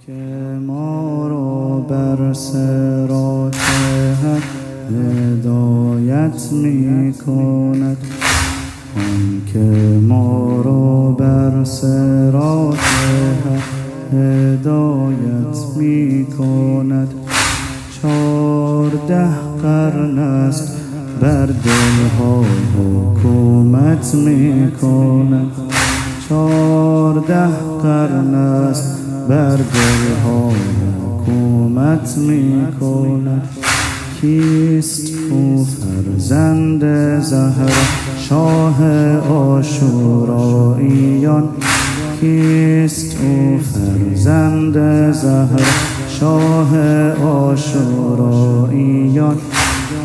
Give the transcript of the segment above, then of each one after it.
که ما را بر صراط حق هدایت می کند، آن که ما را بر صراط حق هدایت می کند. 14 قرن است بر دلها حکومت می کند. 14 قرن است بر دلها حکومت می کند. کیست او فرزند زهرا شاه عاشوراییان؟ کیست او فرزند زهرا شاه عاشوراییان؟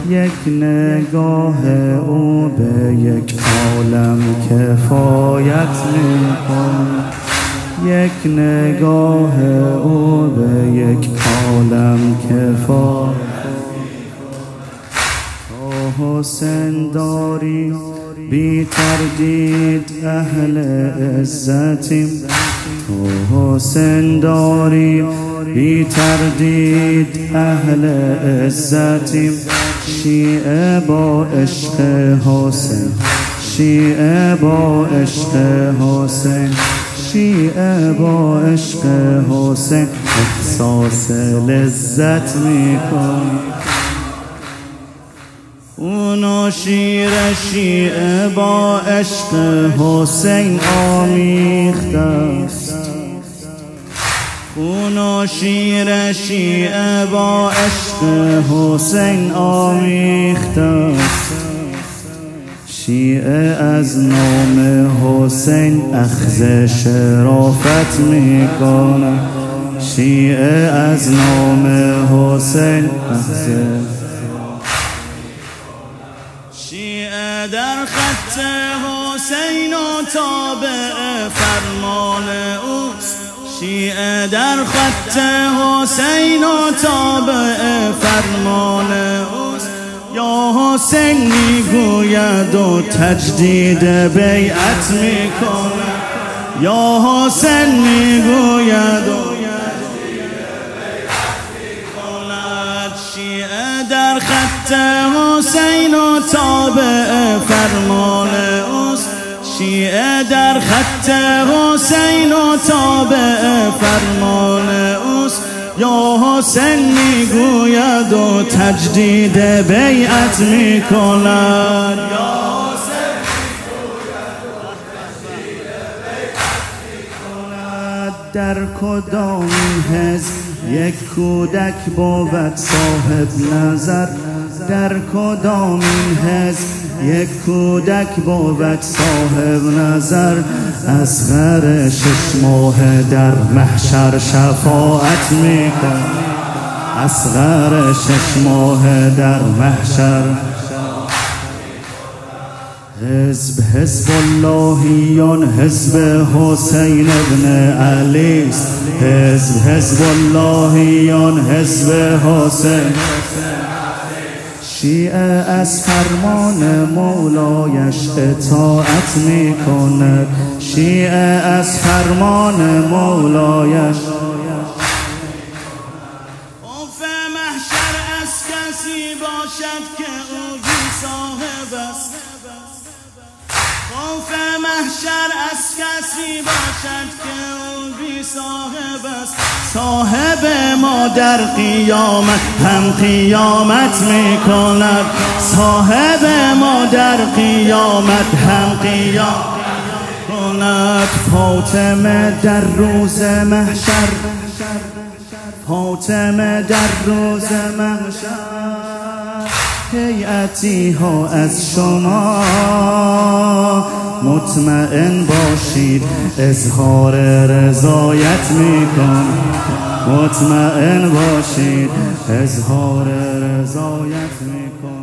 یک نگاه او به یک عالم کفایت می‌کند. یک نگاه او به یک عالم کفایت. تا حسین داری بی تردید اهل عزتیم، تو حسین داری بی تردید اهل عزتیم. شیعه با عشق حسین، شیعه با عشق حسین، شیعه با عشق حسین احساس لذت می‌کند. اون و شیر شیعه با عشق حسین آمیخته است. اون و شیر شیعه با عشق حسین آمیخته است. شیعه از نام حسین اخذ شرافت می کند. شیعه از نام حسین اخذ. شیعه در خط حسین و تابع فرمان اوست. شیعه در خط حسین و تابع فرمان اوست. یا حسین میگوید و تجدید بیعت میکند. یا حسین میگوید و تجدید بیعت میکند. شیعه در خط حسین و تابع فرمان اوست. شیعه در خط حسین و تابع فرمان اوست. یا حسین میگوید و تجدید بیعت میکند. یا حسین میگوید و تجدید بیعت میکند. در کدام حزب یک کودک بود صاحب نظر؟ در کدام حزب یک کودک بود صاحب نظر؟ اصغر 6 ماه در محشر شفاعت میکند. اصغر 6 ماه در محشر. حزب حزب اللهیان حزب حسین ابن علی است. حزب حزب اللهیان حزب حسین. شیعه از فرمان مولایش اطاعت می کند. شیعه از فرمان مولایش. خوف محشر از کسی باشد که او بی صاحب است. خوف محشر از کسی باشد که او بی صاحب است. صاحب ما در قیامت هم قیامت می کند. صاحب ما در قیامت هم قیامت کند. فاطمه در روز محشر، فاطمه در روز محشر. هیئتی ها از شما مطمئن باشید اظهار رضایت میکن. مطمئن باشید اظهار رضایت میکن.